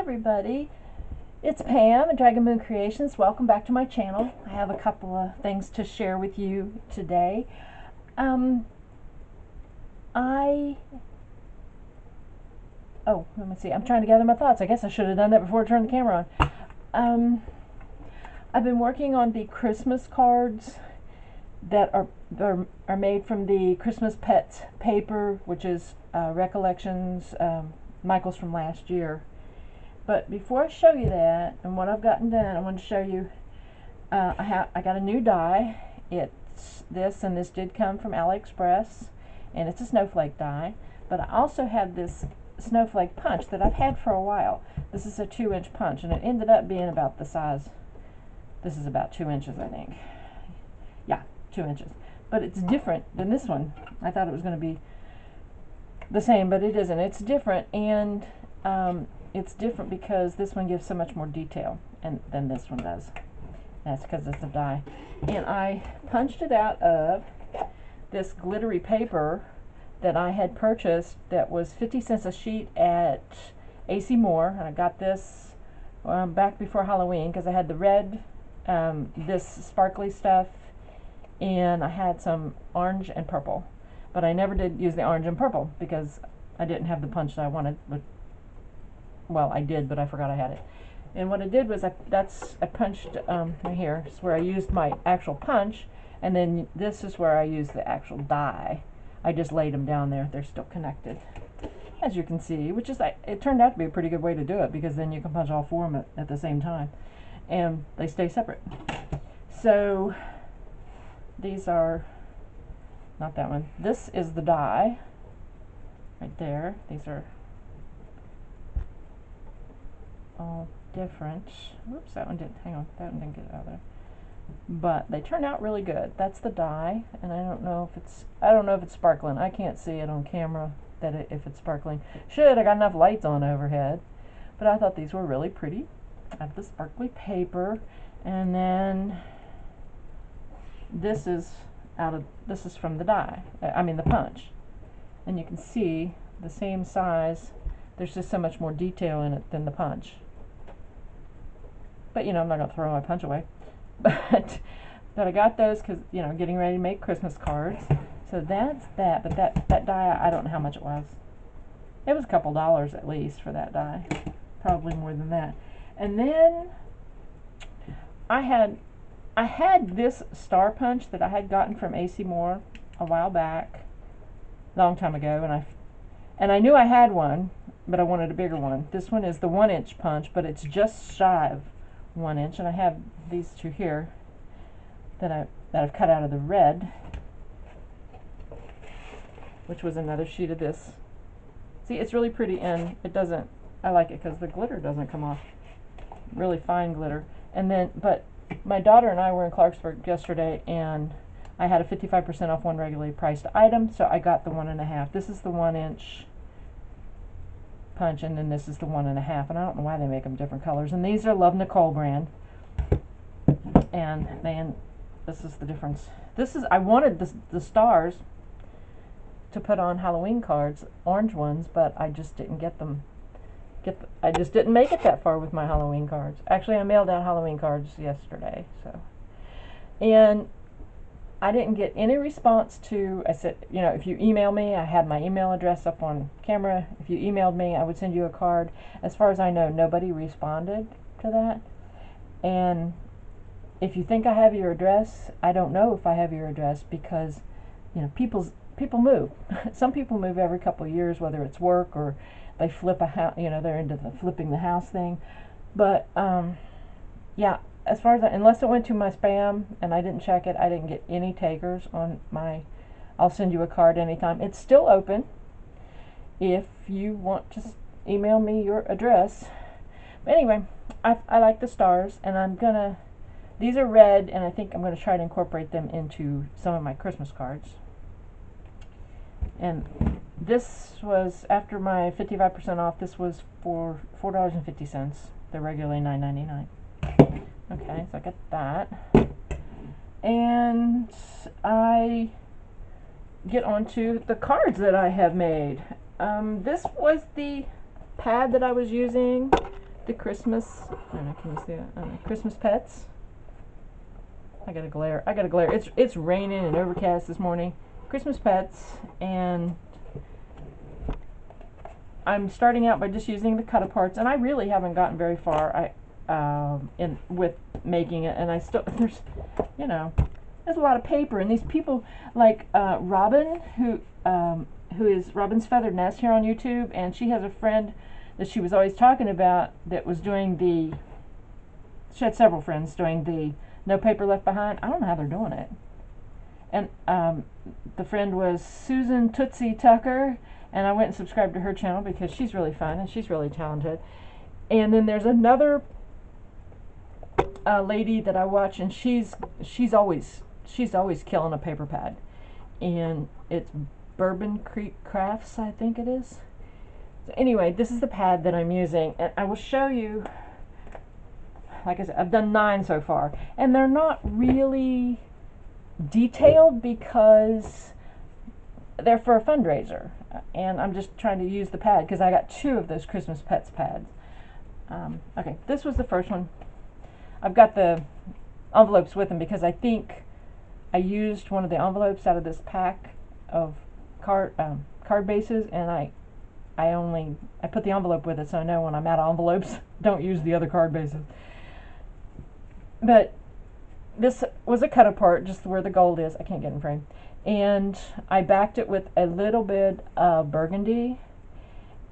everybody, it's Pam at Dragon Moon Creations. Welcome back to my channel. I have a couple of things to share with you today. Let me see, I'm trying to gather my thoughts. I guess I should have done that before I turned the camera on. I've been working on the Christmas cards that are made from the Christmas Pets paper, which is Recollections, Michael's from last year. But before I show you that and what I've gotten done, I want to show you I got a new die. It's this, and this did come from AliExpress, and it's a snowflake die. But I also had this snowflake punch that I've had for a while. This is a 2-inch punch, and it ended up being about the size. This is about 2 inches, I think. Yeah, 2 inches. But it's different than this one. I thought it was going to be the same, but it isn't. It's different, and it's different because this one gives so much more detail than this one does. That's because it's a die. And I punched it out of this glittery paper that I had purchased that was 50 cents a sheet at AC Moore. And I got this back before Halloween because I had the red, this sparkly stuff, and I had some orange and purple. But I never did use the orange and purple because I didn't have the punch that I wanted. Well, I did, but I forgot I had it. And what I did was I punched right here. It's where I used my actual punch, and then this is where I used the actual die. I just laid them down there. They're still connected, as you can see, which is, it turned out to be a pretty good way to do it because then you can punch all four of them at the same time, and they stay separate. So these are, not that one. This is the die right there. These are all different. Whoops, that one didn't, hang on, that one didn't get out of there. But they turn out really good. That's the die, and I don't know if it's sparkling. I can't see it on camera if it's sparkling. I got enough lights on overhead. But I thought these were really pretty. I have the sparkly paper, and then this is from the die. I mean the punch. And you can see the same size. There's just so much more detail in it than the punch. But, you know, I'm not going to throw my punch away. But I got those because, you know, getting ready to make Christmas cards. So that's that. But that die, I don't know how much it was. It was a couple dollars at least for that die. Probably more than that. And then I had this star punch that I had gotten from AC Moore a while back, long time ago, and I knew I had one, but I wanted a bigger one. This one is the 1-inch punch, but it's just shy of 1 inch, and I have these two here that I've cut out of the red, which was another sheet of this. See, it's really pretty, and it doesn't, I like it because the glitter doesn't come off. Really fine glitter. And then, but my daughter and I were in Clarksburg yesterday, and I had a 55% off one regularly priced item, so I got the 1.5. This is the 1-inch punch, and then this is the 1.5, and I don't know why they make them different colors. And these are Love Nicole brand, and then this is the difference. I wanted the stars to put on Halloween cards, orange ones, but I just didn't get them. I just didn't make it that far with my Halloween cards. Actually, I mailed out Halloween cards yesterday, so, and I didn't get any response to, I said, you know, if you email me, I had my email address up on camera. If you emailed me, I would send you a card. As far as I know, nobody responded to that. And if you think I have your address, I don't know if I have your address because, you know, people move. Some people move every couple of years, whether it's work or they flip a house, you know, they're into the flipping the house thing. But, yeah. As far as unless it went to my spam and I didn't check it, I didn't get any takers on my I'll send you a card anytime. It's still open if you want to email me your address. But anyway, I like the stars, and these are red, and I think I'm going to try to incorporate them into some of my Christmas cards. And this was, after my 55% off, this was for $4.50. They're regularly $9.99. Okay, so I got that. And I get on to the cards that I have made. This was the pad that I was using the Christmas, I don't know, can you see that? I don't know, Christmas pets. I got a glare. It's raining and overcast this morning. Christmas pets, and I'm starting out by just using the cut aparts, and I really haven't gotten very far with making it, and I still there's a lot of paper, and these people like Robin, who is Robin's Feathered Nest here on YouTube, and she has a friend that she was always talking about that was doing she had several friends doing the No Paper Left Behind. I don't know how they're doing it. And the friend was Susan Tootsie Tucker, and I went and subscribed to her channel because she's really fun and she's really talented. And then there's another lady that I watch, and she's always killing a paper pad, and it's Bourbon Creek Crafts, I think it is. So anyway, this is the pad that I'm using, and I will show you. Like I said, I've done 9 so far, and they're not really detailed because they're for a fundraiser, and I'm just trying to use the pad because I got 2 of those Christmas Pets pads. Okay, this was the first one. I've got the envelopes with them because I think I used one of the envelopes out of this pack of card bases, and I put the envelope with it, so I know when I'm out of envelopes, don't use the other card bases. But this was a cut apart, just where the gold is. I can't get in frame. And I backed it with a little bit of burgundy,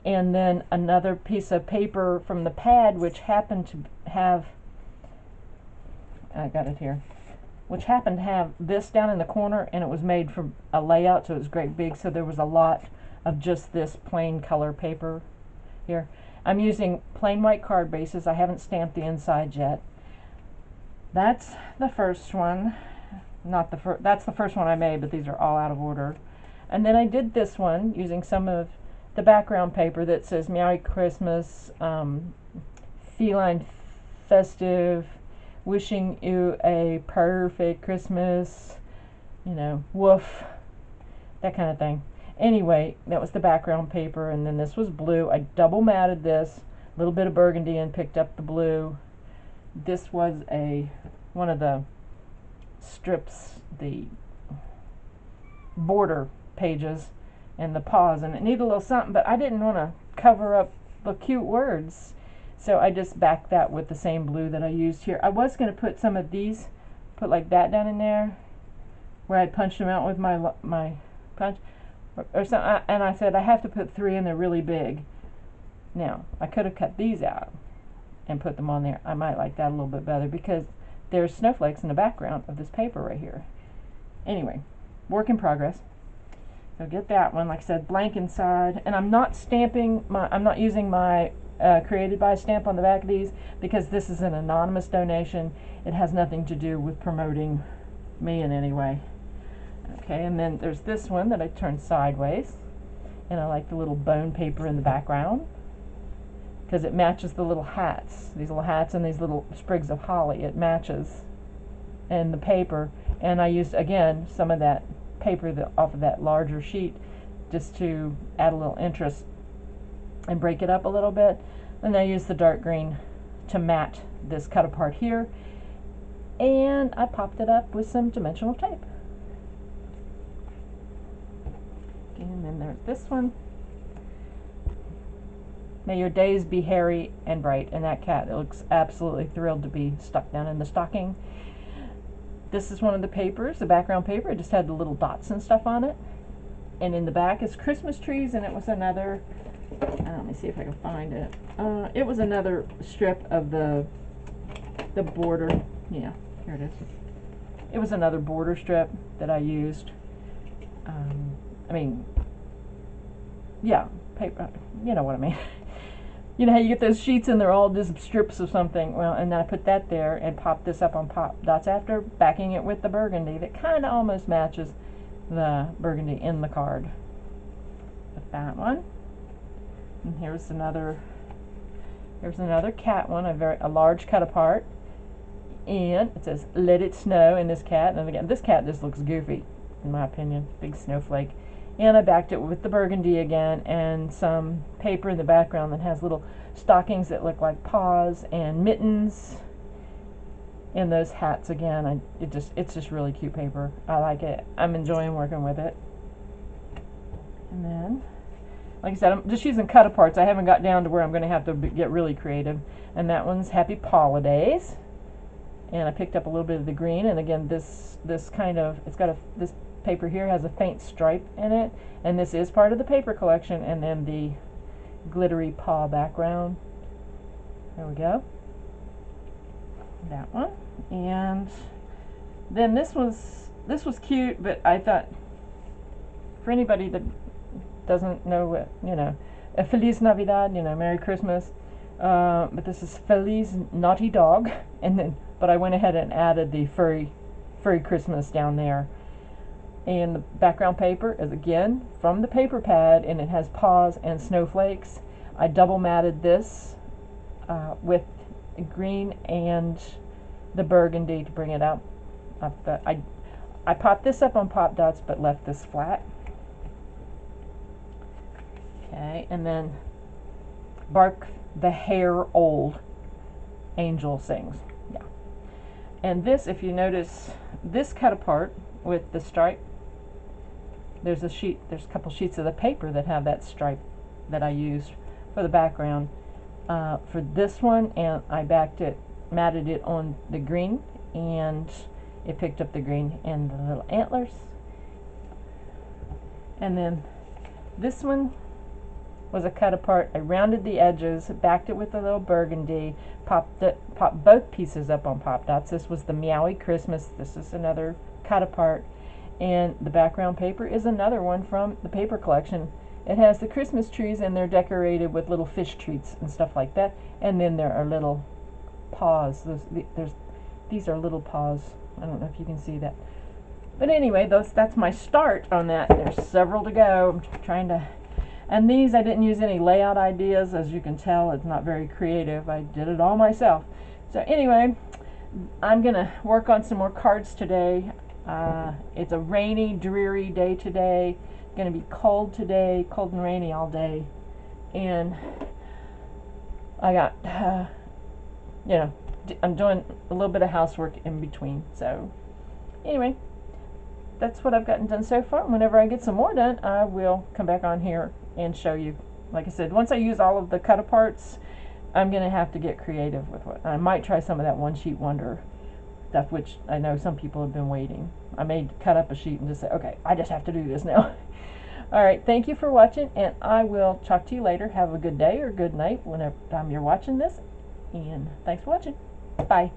and then another piece of paper from the pad, which happened to have, I got it here, which happened to have this down in the corner, and it was made from a layout, so it was great big, so there was a lot of just this plain color paper here. I'm using plain white card bases. I haven't stamped the insides yet. That's the first one. That's the first one I made, but these are all out of order. And then I did this one using some of the background paper that says Merry Christmas, Feline Festive, wishing you a perfect Christmas, woof, that kind of thing. Anyway, that was the background paper, and then this was blue. I double matted this, a little bit of burgundy, and picked up the blue. This was one of the strips, the border pages, and the paws, and it needed a little something, but I didn't want to cover up the cute words, so I just backed that with the same blue that I used here. I was going to put some of these, put like that down in there, where I punched them out with my punch, or something, and I said I have to put 3 and they're really big. Now, I could have cut these out and put them on there. I might like that a little bit better because there's snowflakes in the background of this paper right here. Anyway, work in progress. So get that one, like I said, blank inside, and I'm not using my created by stamp on the back of these because this is an anonymous donation. It has nothing to do with promoting me in any way. Okay, and then there's this one that I turned sideways, and I like the little bone paper in the background because it matches the little hats, these little hats and these little sprigs of holly. It matches in the paper, and I used again some of that paper off of that larger sheet just to add a little interest and break it up a little bit. And I used the dark green to mat this cut apart here, and I popped it up with some dimensional tape. And then there's this one. May your days be hairy and bright. And that cat looks absolutely thrilled to be stuck down in the stocking. This is one of the papers, the background paper. It just had the little dots and stuff on it. And in the back is Christmas trees, and it was another, let me see if I can find it. It was another strip of the border. Yeah, here it is. It was another border strip that I used. Yeah, paper, you know what I mean. You know how you get those sheets and they're all just strips of something? Well, and then I put that there and popped this up on pop dots after, backing it with the burgundy that kind of almost matches the burgundy in the card. With that one. And here's another cat one, a large cut apart. And it says, let it snow in this cat. And again, this cat just looks goofy, in my opinion. Big snowflake. And I backed it with the burgundy again and some paper in the background that has little stockings that look like paws and mittens and those hats again. It's just really cute paper. I like it. I'm enjoying working with it. And then, like I said, I'm just using cut-aparts. I haven't got down to where I'm going to have to get really creative. And that one's Happy Holidays. And I picked up a little bit of the green. And again, this kind of, this paper here has a faint stripe in it. And this is part of the paper collection. And then the glittery paw background. There we go. That one. And then this was cute, but I thought for anybody that doesn't know what, a Feliz Navidad, Merry Christmas, but this is Feliz Naughty Dog, but I went ahead and added the furry Christmas down there. And the background paper is again from the paper pad, and it has paws and snowflakes. I double matted this with green and the burgundy to bring it up. I popped this up on Pop Dots but left this flat. Okay, and then Bark the Hair Old Angel Sings. Yeah. And this, if you notice, this cut apart with the stripe, there's a couple sheets of the paper that have that stripe that I used for the background for this one, and I matted it on the green, and it picked up the green and the little antlers. And then this one was a cut apart. I rounded the edges, backed it with a little burgundy, popped both pieces up on Pop Dots. This was the Meowie Christmas. This is another cut apart. And the background paper is another one from the paper collection. It has the Christmas trees, and they're decorated with little fish treats and stuff like that. And then there are little paws. These are little paws. I don't know if you can see that. But anyway, that's my start on that. There's several to go. I'm trying to... And these, I didn't use any layout ideas. As you can tell, it's not very creative. I did it all myself. So anyway, I'm going to work on some more cards today. It's a rainy, dreary day today. It's going to be cold today, cold and rainy all day. And I got, I'm doing a little bit of housework in between. So anyway, that's what I've gotten done so far. Whenever I get some more done, I will come back on here and show you. Like I said, once I use all of the cut aparts, I'm going to have to get creative with what. I might try some of that one sheet wonder stuff, which I know some people have been waiting. I may cut up a sheet and just say, okay, I just have to do this now. All right, thank you for watching, and I will talk to you later. Have a good day or good night whenever time you're watching this, and thanks for watching. Bye.